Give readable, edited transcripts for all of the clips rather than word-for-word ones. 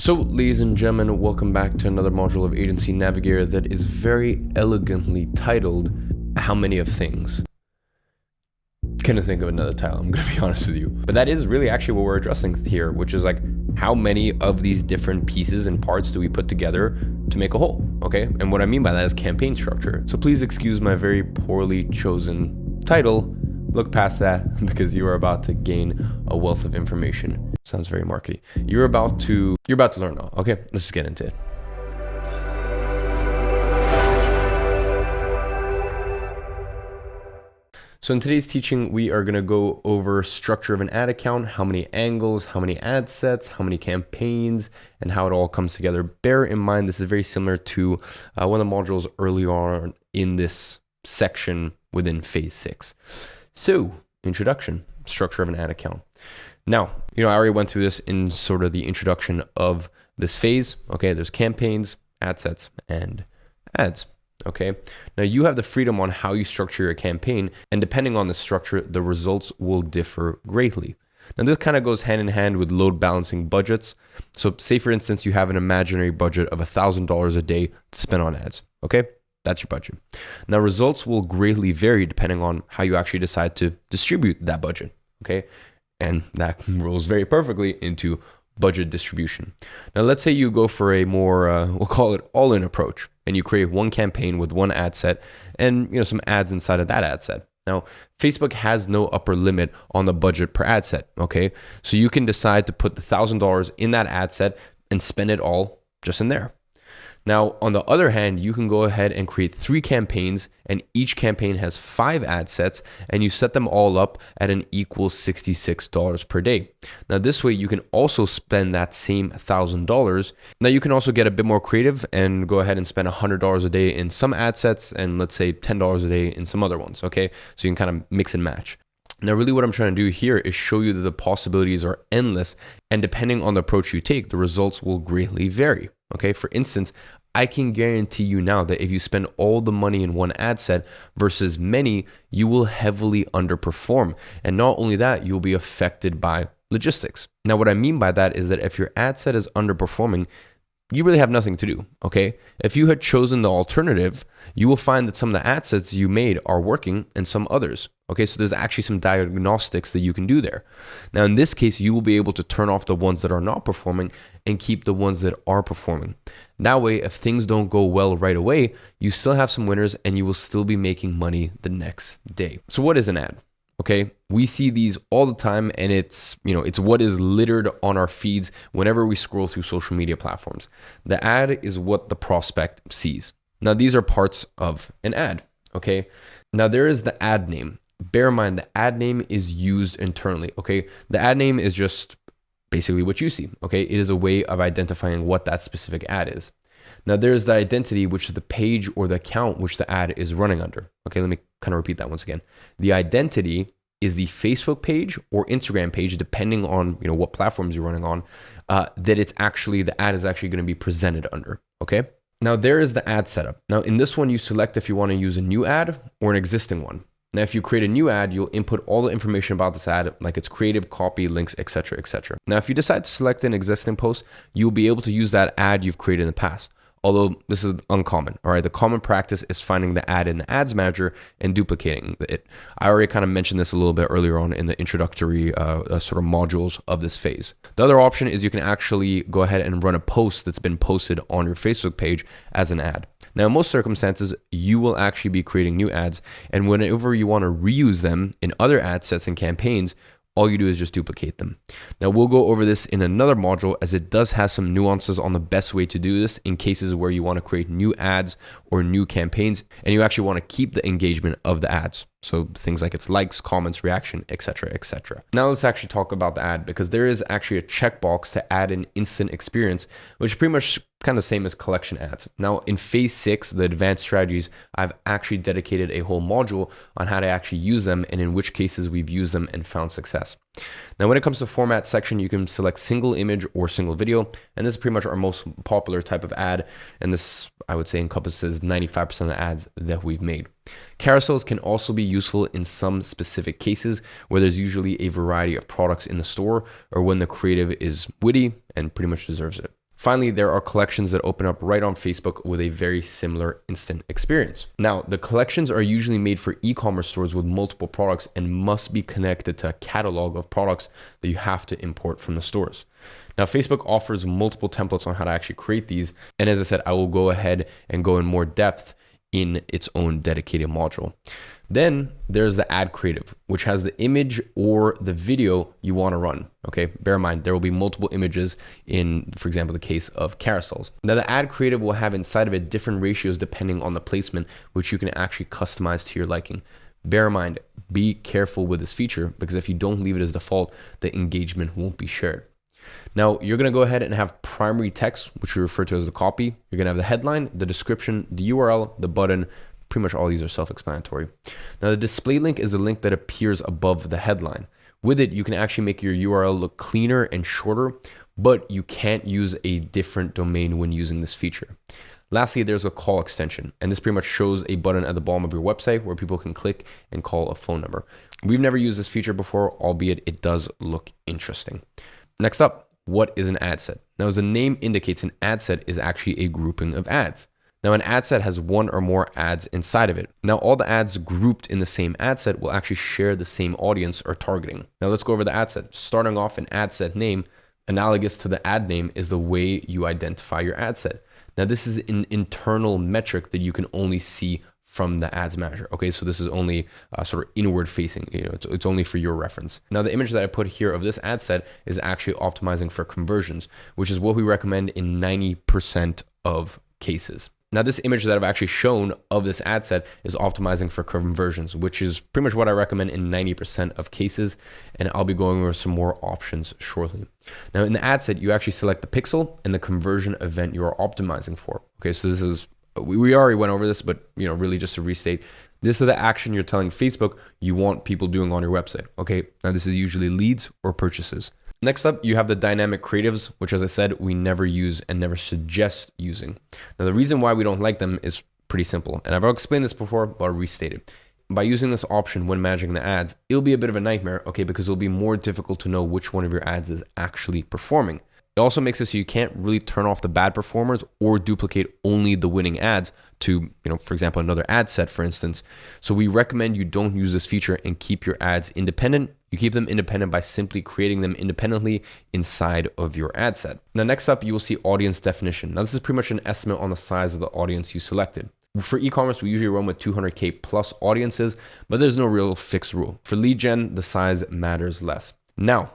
So, ladies and gentlemen, welcome back to another module of Agency Navigator that is very elegantly titled, How Many of Things? Couldn't think of another title, I'm gonna be honest with you. But that is really actually what we're addressing here, which is like, how many of these different pieces and parts do we put together to make a whole, okay? And what I mean by that is campaign structure. So please excuse my very poorly chosen title. Look past that because you are about to gain a wealth of information. Sounds very markety. You're about to learn now. Okay, let's just get into it. So in today's teaching, we are going to go over structure of an ad account, how many angles, how many ad sets, how many campaigns, and how it all comes together. Bear in mind, this is very similar to one of the modules earlier on in this section within phase 6. So, introduction, structure of an ad account. Now, I already went through this in sort of the introduction of this phase. Okay, there's campaigns, ad sets, and ads. Okay, now you have the freedom on how you structure your campaign, and depending on the structure, the results will differ greatly. Now, this kind of goes hand in hand with load balancing budgets. So, say for instance, you have an imaginary budget of $1,000 a day to spend on ads. Okay, that's your budget. Now, results will greatly vary depending on how you actually decide to distribute that budget. Okay, and that rolls very perfectly into budget distribution. Now, let's say you go for a more, we'll call it all-in approach, and you create one campaign with one ad set and some ads inside of that ad set. Now, Facebook has no upper limit on the budget per ad set, okay? So you can decide to put the $1,000 in that ad set and spend it all just in there. Now, on the other hand, you can go ahead and create 3 campaigns, and each campaign has 5 ad sets, and you set them all up at an equal $66 per day. Now, this way you can also spend that same $1,000. Now, you can also get a bit more creative and go ahead and spend $100 a day in some ad sets, and let's say $10 a day in some other ones, okay? So you can kind of mix and match. Now, really what I'm trying to do here is show you that the possibilities are endless, and depending on the approach you take, the results will greatly vary. Okay, for instance, I can guarantee you now that if you spend all the money in one ad set versus many, you will heavily underperform. And not only that, you'll be affected by logistics. Now, what I mean by that is that if your ad set is underperforming, you really have nothing to do, okay? If you had chosen the alternative, you will find that some of the ad sets you made are working and some others, okay? So there's actually some diagnostics that you can do there. Now, in this case, you will be able to turn off the ones that are not performing and keep the ones that are performing. That way, if things don't go well right away, you still have some winners and you will still be making money the next day. So what is an ad? Okay, we see these all the time, and it's what is littered on our feeds whenever we scroll through social media platforms. The ad is what the prospect sees. Now, these are parts of an ad. Okay, now there is the ad name. Bear in mind, the ad name is used internally. Okay, the ad name is just basically what you see. Okay, it is a way of identifying what that specific ad is. Now, there's the identity, which is the page or the account which the ad is running under. Okay, let me kind of repeat that once again. The identity is the Facebook page or Instagram page, depending on what platforms you're running on, that it's actually, the ad is actually going to be presented under. Okay. Now, there is the ad setup. Now, in this one, you select if you want to use a new ad or an existing one. Now, if you create a new ad, you'll input all the information about this ad, like its creative, copy, links, etc., etc. Now, if you decide to select an existing post, you'll be able to use that ad you've created in the past. Although this is uncommon, all right? The common practice is finding the ad in the ads manager and duplicating it. I already kind of mentioned this a little bit earlier on in the introductory sort of modules of this phase. The other option is you can actually go ahead and run a post that's been posted on your Facebook page as an ad. Now, in most circumstances, you will actually be creating new ads, and whenever you want to reuse them in other ad sets and campaigns, all you do is just duplicate them. Now, we'll go over this in another module, as it does have some nuances on the best way to do this in cases where you want to create new ads or new campaigns, and you actually want to keep the engagement of the ads. So things like its likes, comments, reaction, etc., etc. Now let's actually talk about the ad, because there is actually a checkbox to add an instant experience, which is pretty much kind of the same as collection ads. Now, in phase 6, the advanced strategies, I've actually dedicated a whole module on how to actually use them and in which cases we've used them and found success. Now, when it comes to format section, you can select single image or single video, and this is pretty much our most popular type of ad, and this, I would say, encompasses 95% of the ads that we've made. Carousels can also be useful in some specific cases where there's usually a variety of products in the store, or when the creative is witty and pretty much deserves it. Finally, there are collections that open up right on Facebook with a very similar instant experience. Now, the collections are usually made for e-commerce stores with multiple products and must be connected to a catalog of products that you have to import from the stores. Now, Facebook offers multiple templates on how to actually create these. And as I said, I will go ahead and go in more depth in its own dedicated module. Then there's the ad creative, which has the image or the video you want to run. Okay, bear in mind, there will be multiple images in, for example, the case of carousels. Now, the ad creative will have inside of it different ratios depending on the placement, which you can actually customize to your liking. Bear in mind, be careful with this feature because if you don't leave it as default, the engagement won't be shared. Now, you're going to go ahead and have primary text, which we refer to as the copy. You're going to have the headline, the description, the URL, the button. Pretty much all these are self-explanatory. Now, the display link is the link that appears above the headline. With it, you can actually make your URL look cleaner and shorter, but you can't use a different domain when using this feature. Lastly, there's a call extension, and this pretty much shows a button at the bottom of your website where people can click and call a phone number. We've never used this feature before, albeit it does look interesting. Next up, what is an ad set? Now, as the name indicates, an ad set is actually a grouping of ads. Now, an ad set has one or more ads inside of it. Now, all the ads grouped in the same ad set will actually share the same audience or targeting. Now, let's go over the ad set. Starting off, an ad set name, analogous to the ad name, is the way you identify your ad set. Now, this is an internal metric that you can only see from the ads manager. Okay, so this is only sort of inward facing, it's only for your reference. Now, the image that I put here of this ad set is actually optimizing for conversions, which is what we recommend in 90% of cases. Now, this image that I've actually shown of this ad set is optimizing for conversions, which is pretty much what I recommend in 90% of cases. And I'll be going over some more options shortly. Now, in the ad set, you actually select the pixel and the conversion event you are optimizing for. Okay, so this is, we already went over this, but really just to restate, this is the action you're telling Facebook you want people doing on your website. Okay, now this is usually leads or purchases. Next up, you have the dynamic creatives, which, as I said, we never use and never suggest using. Now, the reason why we don't like them is pretty simple, and I've explained this before, but I'll restate it. By using this option when managing the ads, it'll be a bit of a nightmare, okay, because it'll be more difficult to know which one of your ads is actually performing. It also makes it so you can't really turn off the bad performers or duplicate only the winning ads to, for example, another ad set, for instance. So we recommend you don't use this feature and keep your ads independent. You keep them independent by simply creating them independently inside of your ad set. Now, next up, you will see audience definition. Now, this is pretty much an estimate on the size of the audience you selected. For e-commerce, we usually run with 200K plus audiences, but there's no real fixed rule. For lead gen, the size matters less. Now,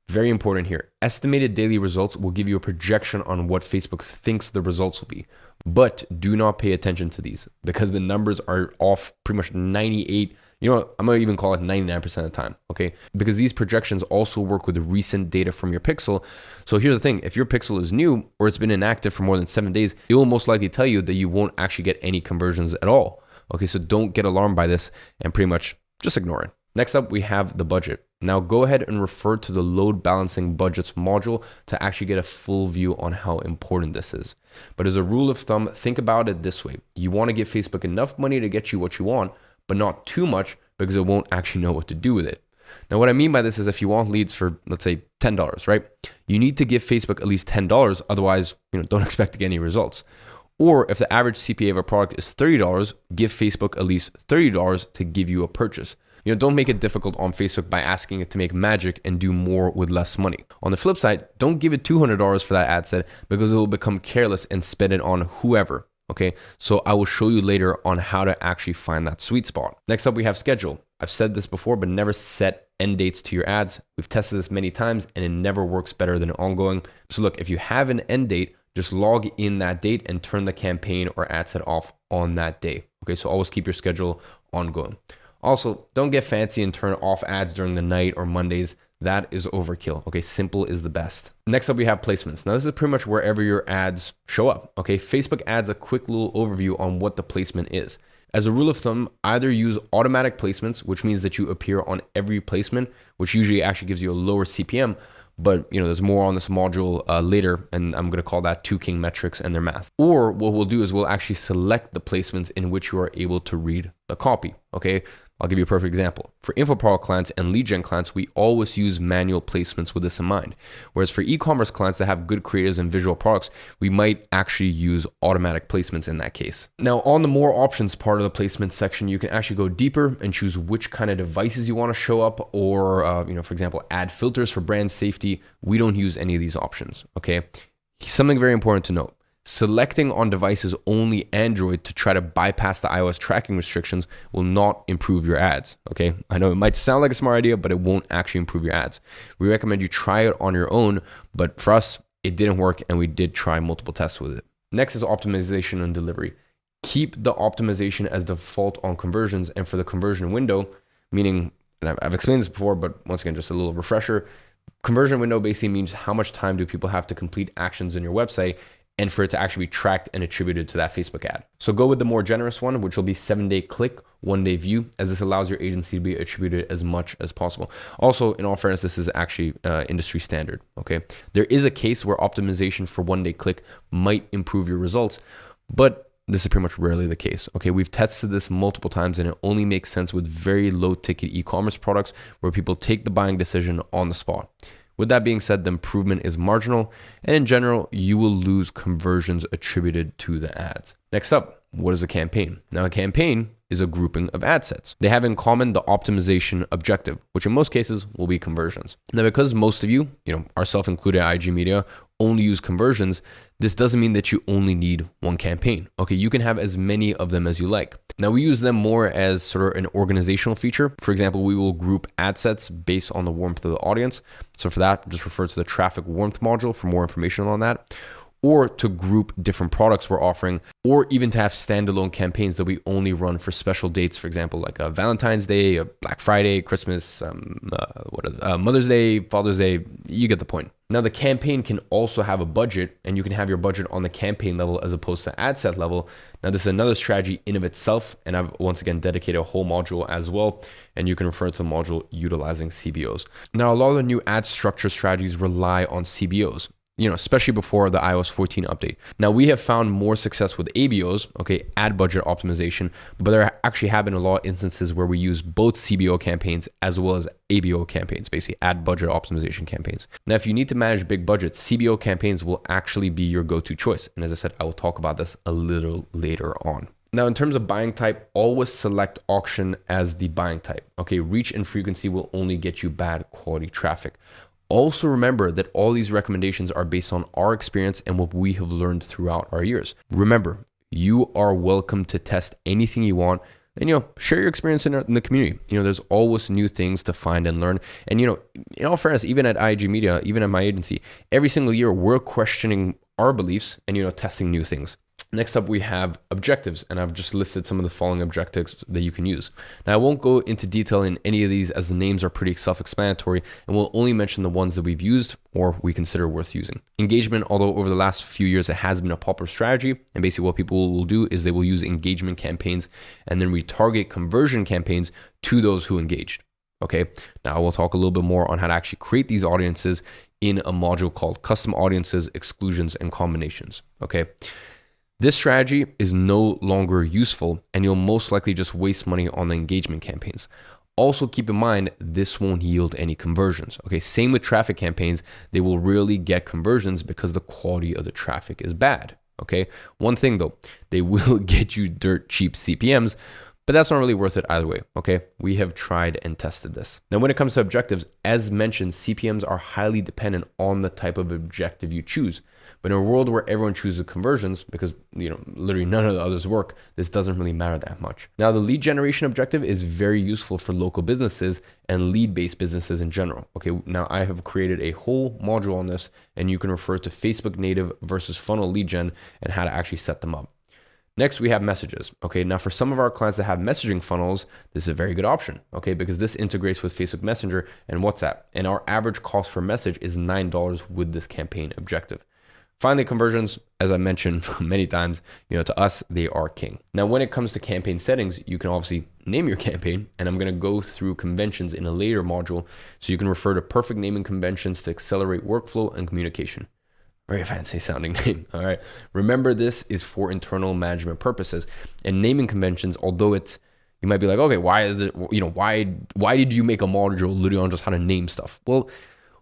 very important here, estimated daily results will give you a projection on what Facebook thinks the results will be, but do not pay attention to these because the numbers are off pretty much 98. I'm going to even call it 99% of the time, okay? Because these projections also work with the recent data from your pixel. So here's the thing, if your pixel is new or it's been inactive for more than 7 days, it will most likely tell you that you won't actually get any conversions at all. Okay, so don't get alarmed by this and pretty much just ignore it. Next up, we have the budget. Now go ahead and refer to the load balancing budgets module to actually get a full view on how important this is. But as a rule of thumb, think about it this way. You want to give Facebook enough money to get you what you want, but not too much because it won't actually know what to do with it. Now, what I mean by this is if you want leads for, let's say, $10, right? You need to give Facebook at least $10. Otherwise, don't expect to get any results. Or if the average CPA of a product is $30, give Facebook at least $30 to give you a purchase. Don't make it difficult on Facebook by asking it to make magic and do more with less money. On the flip side, don't give it $200 for that ad set because it will become careless and spend it on whoever. Okay, so I will show you later on how to actually find that sweet spot. Next up, we have schedule. I've said this before, but never set end dates to your ads. We've tested this many times and it never works better than ongoing. So look, if you have an end date, just log in that date and turn the campaign or ad set off on that day. Okay, so always keep your schedule ongoing. Also, don't get fancy and turn off ads during the night or Mondays. That is overkill. Okay, simple is the best. Next up, we have placements. Now, this is pretty much wherever your ads show up. Okay, Facebook adds a quick little overview on what the placement is. As a rule of thumb, either use automatic placements, which means that you appear on every placement, which usually actually gives you a lower CPM, but there's more on this module later, and I'm going to call that 2King metrics and their math. Or what we'll do is we'll actually select the placements in which you are able to read the copy. Okay, I'll give you a perfect example. For info product clients and lead gen clients, we always use manual placements with this in mind. Whereas for e-commerce clients that have good creatives and visual products, we might actually use automatic placements in that case. Now, on the more options part of the placement section, you can actually go deeper and choose which kind of devices you want to show up, or for example, add filters for brand safety. We don't use any of these options. Okay. Something very important to note. Selecting on devices only Android to try to bypass the iOS tracking restrictions will not improve your ads, okay? I know it might sound like a smart idea, but it won't actually improve your ads. We recommend you try it on your own, but for us, it didn't work and we did try multiple tests with it. Next is optimization and delivery. Keep the optimization as default on conversions, and for the conversion window, meaning, and I've explained this before, but once again, just a little refresher, conversion window basically means how much time do people have to complete actions in your website and for it to actually be tracked and attributed to that Facebook ad. So go with the more generous one, which will be 7-day click, 1-day view, as this allows your agency to be attributed as much as possible. Also, in all fairness, this is actually industry standard, okay? There is a case where optimization for 1-day click might improve your results, but this is pretty much rarely the case, okay? We've tested this multiple times and it only makes sense with very low ticket e-commerce products where people take the buying decision on the spot. With that being said, the improvement is marginal, and in general, you will lose conversions attributed to the ads. Next up, what is a campaign? Now, a campaign is a grouping of ad sets. They have in common the optimization objective, which in most cases will be conversions. Now, because most of you, ourselves included at IG Media, only use conversions, this doesn't mean that you only need one campaign. Okay, you can have as many of them as you like. Now, we use them more as sort of an organizational feature. For example, we will group ad sets based on the warmth of the audience. So for that, just refer to the traffic warmth module for more information on that. Or to group different products we're offering, or even to have standalone campaigns that we only run for special dates, for example, like a Valentine's Day, a Black Friday, Christmas, Mother's Day, Father's Day, you get the point. Now, the campaign can also have a budget, and you can have your budget on the campaign level as opposed to ad set level. Now, this is another strategy in of itself, and I've once again dedicated a whole module as well, and you can refer to the module utilizing CBOs. Now, a lot of the new ad structure strategies rely on CBOs, especially before the iOS 14 update. Now, we have found more success with ABOs, okay, ad budget optimization, but there actually have been a lot of instances where we use both CBO campaigns as well as ABO campaigns, basically ad budget optimization campaigns. Now, if you need to manage big budgets, CBO campaigns will actually be your go-to choice. And as I said, I will talk about this a little later on. Now, in terms of buying type, always select auction as the buying type. Okay, reach and frequency will only get you bad quality traffic. Also remember that all these recommendations are based on our experience and what we have learned throughout our years. Remember, you are welcome to test anything you want and, share your experience in the community. There's always new things to find and learn. And, in all fairness, even at IG Media, even at my agency, every single year we're questioning our beliefs and, testing new things. Next up, we have objectives, and I've just listed some of the following objectives that you can use. Now, I won't go into detail in any of these as the names are pretty self-explanatory, and we'll only mention the ones that we've used or we consider worth using. Engagement, although over the last few years it has been a popular strategy, and basically what people will do is they will use engagement campaigns and then retarget conversion campaigns to those who engaged. Okay, now we'll talk a little bit more on how to actually create these audiences in a module called Custom Audiences, Exclusions, and Combinations. Okay. This strategy is no longer useful, and you'll most likely just waste money on the engagement campaigns. Also keep in mind, this won't yield any conversions. Okay, same with traffic campaigns. They will rarely get conversions because the quality of the traffic is bad. Okay, one thing though, they will get you dirt cheap CPMs, but that's not really worth it either way, okay? We have tried and tested this. Now, when it comes to objectives, as mentioned, CPMs are highly dependent on the type of objective you choose. But in a world where everyone chooses conversions, because literally none of the others work, this doesn't really matter that much. Now, the lead generation objective is very useful for local businesses and lead-based businesses in general. Okay, now I have created a whole module on this, and you can refer to Facebook native versus funnel lead gen and how to actually set them up. Next, we have messages. Okay, now for some of our clients that have messaging funnels, this is a very good option, okay, because this integrates with Facebook Messenger and WhatsApp, and our average cost per message is $9 with this campaign objective. Finally, conversions, as I mentioned many times, to us, they are king. Now, when it comes to campaign settings, you can obviously name your campaign, and I'm going to go through conventions in a later module, so you can refer to perfect naming conventions to accelerate workflow and communication. Very fancy sounding name. All right. Remember, this is for internal management purposes, and naming conventions, although it's You might be like, okay, why is it, why did you make a module literally on just how to name stuff? Well,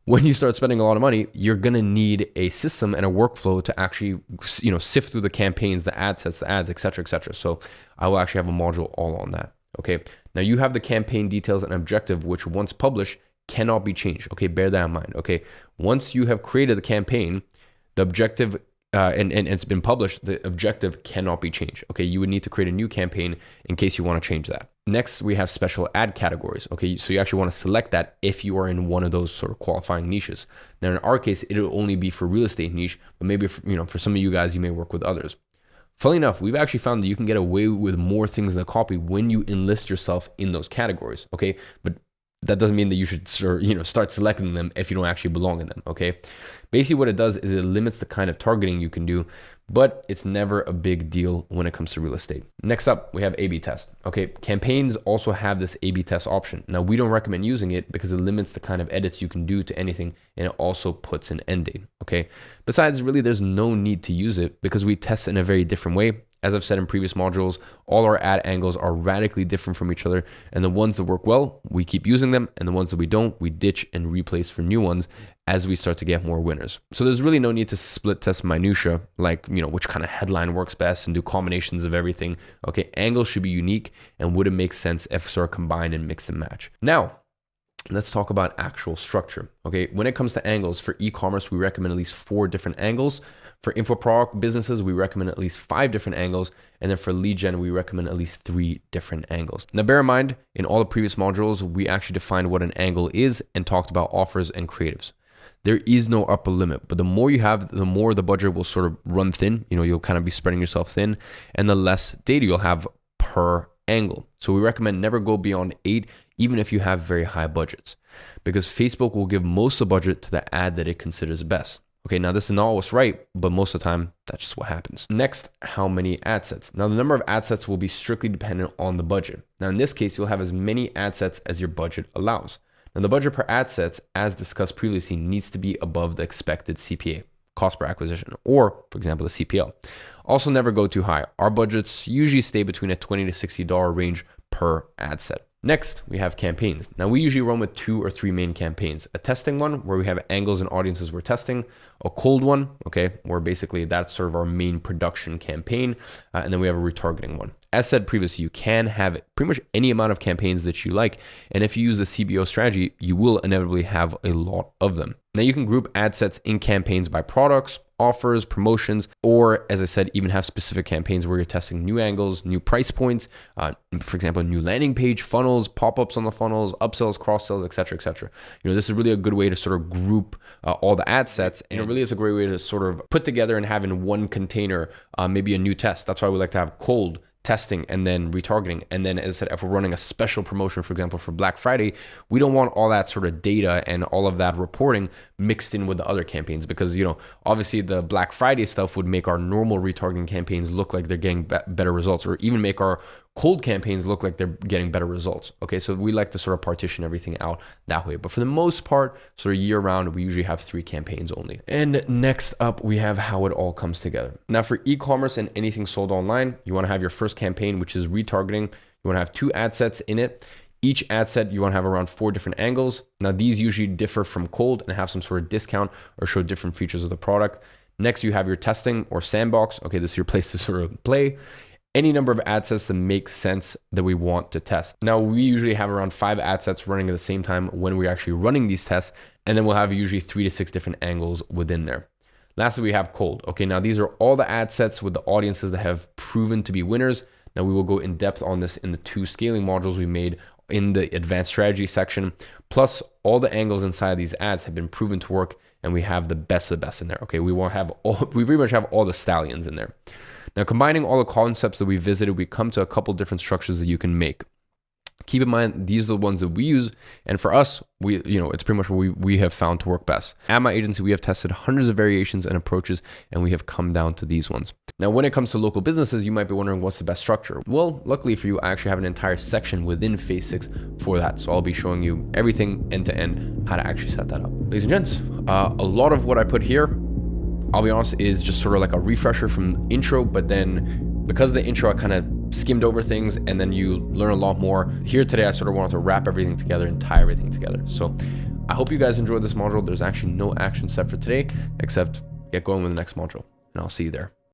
when you start spending a lot of money, you're going to need a system and a workflow to actually, sift through the campaigns, the ad sets, the ads, et cetera, et cetera. So I will actually have a module all on that. Okay. Now you have the campaign details and objective, which once published cannot be changed. Okay. Bear that in mind. Okay. Once you have created the campaign, the objective and it's been published, the objective cannot be changed. Okay, you would need to create a new campaign in case you want to change that. Next, we have special ad categories. Okay, so you actually want to select that if you are in one of those sort of qualifying niches. Now, in our case, it'll only be for real estate niche, but maybe for some of you guys, you may work with others. Funnily enough, we've actually found that you can get away with more things in the copy when you enlist yourself in those categories. Okay, but that doesn't mean that you should start selecting them if you don't actually belong in them. Okay. Basically what it does is it limits the kind of targeting you can do, but it's never a big deal when it comes to real estate. Next up, we have A/B test. Okay. Campaigns also have this A/B test option. Now we don't recommend using it because it limits the kind of edits you can do to anything. And it also puts an end date. Okay. Besides, really, there's no need to use it because we test in a very different way. As I've said in previous modules, all our ad angles are radically different from each other. And the ones that work well, we keep using them. And the ones that we don't, we ditch and replace for new ones as we start to get more winners. So there's really no need to split test minutia, like, which kind of headline works best and do combinations of everything. Okay, angles should be unique and wouldn't make sense if sort of combined and mix and match. Now, let's talk about actual structure. Okay, when it comes to angles for e-commerce, we recommend at least 4 different angles. For info businesses, we recommend at least 5 different angles. And then for lead gen, we recommend at least 3 different angles. Now, bear in mind, in all the previous modules, we actually defined what an angle is and talked about offers and creatives. There is no upper limit, but the more you have, the more the budget will sort of run thin. You'll kind of be spreading yourself thin, and the less data you'll have per angle. So we recommend never go beyond 8, even if you have very high budgets, because Facebook will give most of the budget to the ad that it considers best. Okay, now this is not always right, but most of the time, that's just what happens. Next, how many ad sets? Now, the number of ad sets will be strictly dependent on the budget. Now, in this case, you'll have as many ad sets as your budget allows. Now, the budget per ad sets, as discussed previously, needs to be above the expected CPA, cost per acquisition, or, for example, the CPL. Also, never go too high. Our budgets usually stay between a $20 to $60 range per ad set. Next, we have campaigns. Now, we usually run with 2 or 3 main campaigns. A testing one, where we have angles and audiences we're testing. A cold one, okay, where basically that's sort of our main production campaign. And then we have a retargeting one. As said previously, you can have pretty much any amount of campaigns that you like. And if you use a CBO strategy, you will inevitably have a lot of them. Now, you can group ad sets in campaigns by products, offers, promotions, or as I said, even have specific campaigns where you're testing new angles, new price points, for example, a new landing page, funnels, pop-ups on the funnels, upsells, cross-sells, et cetera, et cetera. This is really a good way to sort of group all the ad sets. And it really is a great way to sort of put together and have in one container, maybe a new test. That's why we like to have cold, testing, and then retargeting. And then, as I said, if we're running a special promotion, for example, for Black Friday, we don't want all that sort of data and all of that reporting mixed in with the other campaigns, because, obviously the Black Friday stuff would make our normal retargeting campaigns look like they're getting better results, or even make our cold campaigns look like they're getting better results. Okay, so we like to sort of partition everything out that way. But for the most part, sort of year round, we usually have 3 campaigns only. And next up, we have how it all comes together. Now, for e-commerce and anything sold online, you want to have your first campaign, which is retargeting. You want to have 2 ad sets in it. Each ad set, you want to have around 4 different angles. Now, these usually differ from cold and have some sort of discount or show different features of the product. Next, you have your testing or sandbox. Okay, this is your place to sort of play any number of ad sets that make sense that we want to test. Now, we usually have around 5 ad sets running at the same time when we're actually running these tests, and then we'll have usually 3 to 6 different angles within there. Lastly, we have cold. Okay, now these are all the ad sets with the audiences that have proven to be winners. Now, we will go in depth on this in the 2 scaling modules we made in the advanced strategy section. Plus, all the angles inside these ads have been proven to work, and we have the best of the best in there. Okay, we pretty much have all the stallions in there. Now, combining all the concepts that we visited, we come to a couple different structures that you can make. Keep in mind, these are the ones that we use. And for us, it's pretty much what we have found to work best. At my agency, we have tested hundreds of variations and approaches, and we have come down to these ones. Now, when it comes to local businesses, you might be wondering what's the best structure. Well, luckily for you, I actually have an entire section within Phase 6 for that. So I'll be showing you everything end to end, how to actually set that up. Ladies and gents, a lot of what I put here, I'll be honest, is just sort of like a refresher from intro, but then because the intro, I kind of skimmed over things and then you learn a lot more. Here today, I sort of wanted to wrap everything together and tie everything together. So I hope you guys enjoyed this module. There's actually no action set for today, except get going with the next module, and I'll see you there.